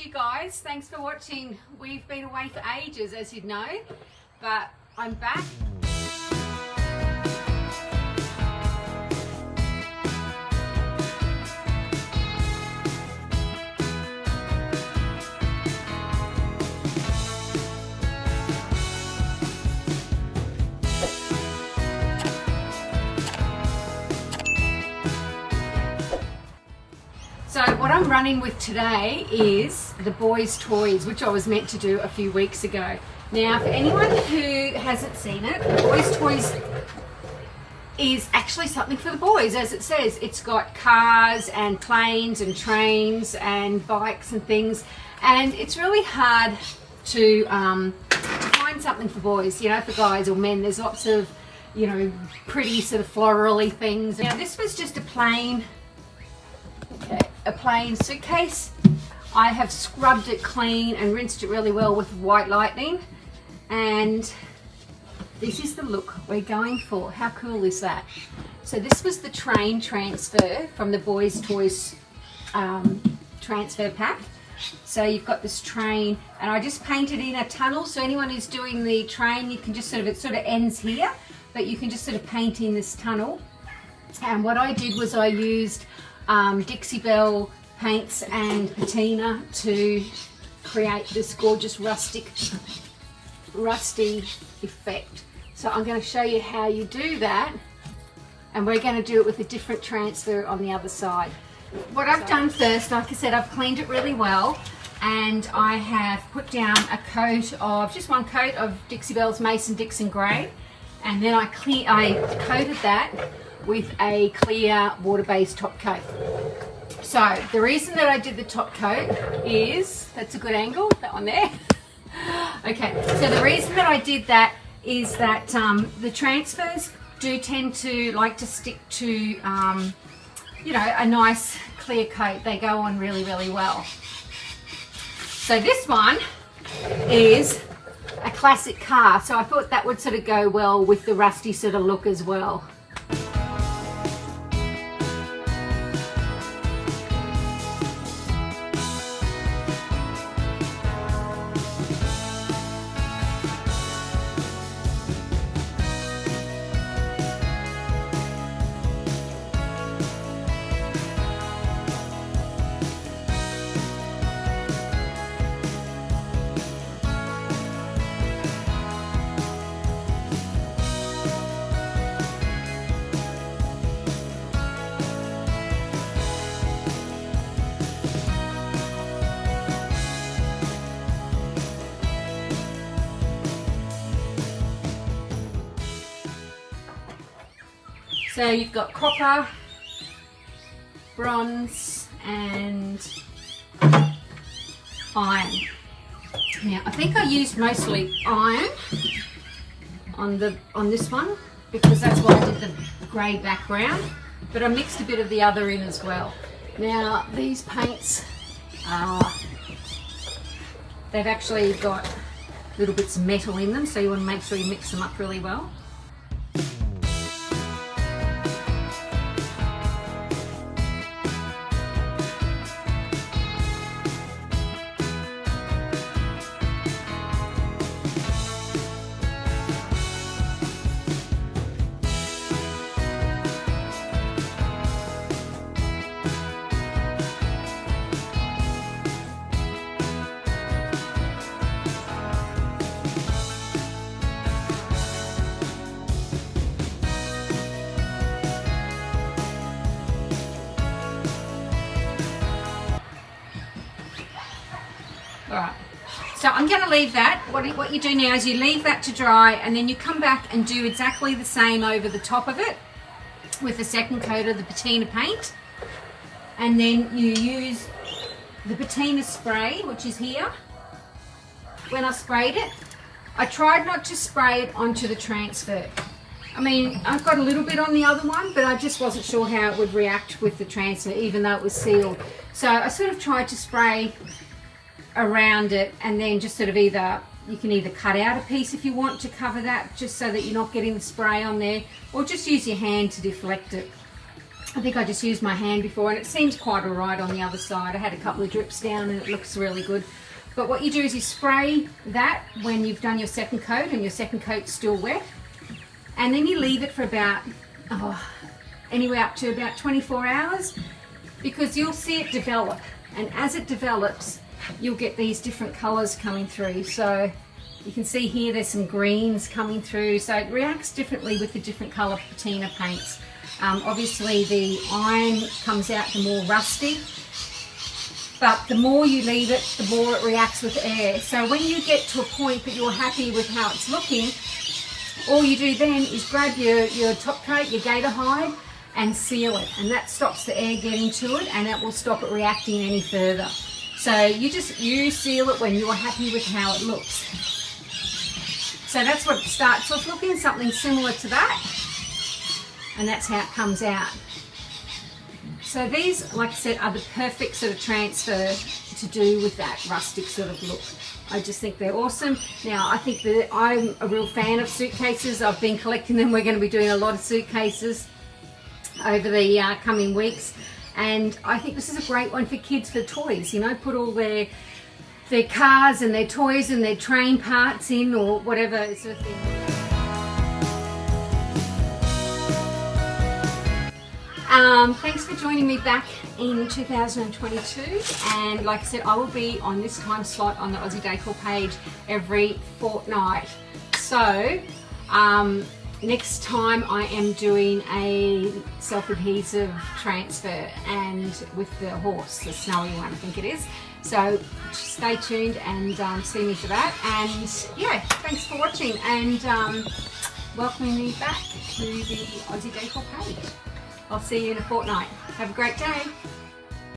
you guys. Thanks for watching. We've been away for ages, as you'd know, but I'm back. So what I'm running with today is the boys' toys, which I was meant to do a few weeks ago. Now, for anyone who hasn't seen it, the boys' toys is actually something for the boys, as it says. It's got cars and planes and trains and bikes and things, and it's really hard to find something for boys, you know, for guys or men. There's lots of, you know, pretty sort of florally things. Now, this was just a plain suitcase. I have scrubbed it clean and rinsed it really well with white lightning, and this is the look we're going for. How cool is that? So this was the train transfer from the boys' toys transfer pack. So you've got this train, and I just painted in a tunnel, so anyone who's doing the train, you can just it sort of ends here, but you can just sort of paint in this tunnel. And what I did was I used Dixie Belle paints and patina to create this gorgeous rusty effect. So I'm going to show you how you do that, and we're going to do it with a different transfer on the other side. What I've done first, like I said, I've cleaned it really well, and I have put down a coat of, just one coat of Dixie Belle's Mason Dixon Grey, and then I coated that with a clear water-based top coat. So the reason that I did the top coat is, that's a good angle, that one there. Okay, so the reason that I did that is that the transfers do tend to like to stick to, you know, a nice clear coat. They go on really, really well. So this one is a classic car, so I thought that would sort of go well with the rusty sort of look as well. So you've got copper, bronze and iron. Now I think I used mostly iron on this one because that's why I did the grey background, but I mixed a bit of the other in as well. Now these paints they've actually got little bits of metal in them, so you want to make sure you mix them up really well. Alright, so I'm going to leave that. What you do now is you leave that to dry, and then you come back and do exactly the same over the top of it with the second coat of the patina paint. And then you use the patina spray, which is here. When I sprayed it, I tried not to spray it onto the transfer. I mean, I've got a little bit on the other one, but I just wasn't sure how it would react with the transfer, even though it was sealed. So I sort of tried to spray around it, and then just sort of you can either cut out a piece if you want to cover that, just so that you're not getting the spray on there, or just use your hand to deflect it. I think I just used my hand before, and it seems quite alright on the other side. I had a couple of drips down and it looks really good. But what you do is you spray that when you've done your second coat and your second coat's still wet, and then you leave it for about anywhere up to about 24 hours, because you'll see it develop, and as it develops you'll get these different colours coming through. So you can see here there's some greens coming through, so it reacts differently with the different colour patina paints. Obviously the iron comes out the more rusty, but the more you leave it, the more it reacts with air. So when you get to a point that you're happy with how it's looking, all you do then is grab your top coat, your gator hide, and seal it, and that stops the air getting to it, and that will stop it reacting any further. So you seal it when you're happy with how it looks. So that's what it starts off looking, something similar to that, and that's how it comes out. So these, like I said, are the perfect sort of transfer to do with that rustic sort of look. I just think they're awesome. Now I think that I'm a real fan of suitcases. I've been collecting them. We're going to be doing a lot of suitcases over the coming weeks, and I think this is a great one for kids, for toys. You know, put all their cars and their toys and their train parts in, or whatever sort of thing. Thanks for joining me back in 2022, and like I said, I will be on this time slot on the Aussie Decor page every fortnight. So next time I am doing a self-adhesive transfer, and with the horse, the snowy one I think it is. So stay tuned and see me for that. And yeah, thanks for watching, and welcoming me back to the Aussie Decor page. I'll see you in a fortnight. Have a great day.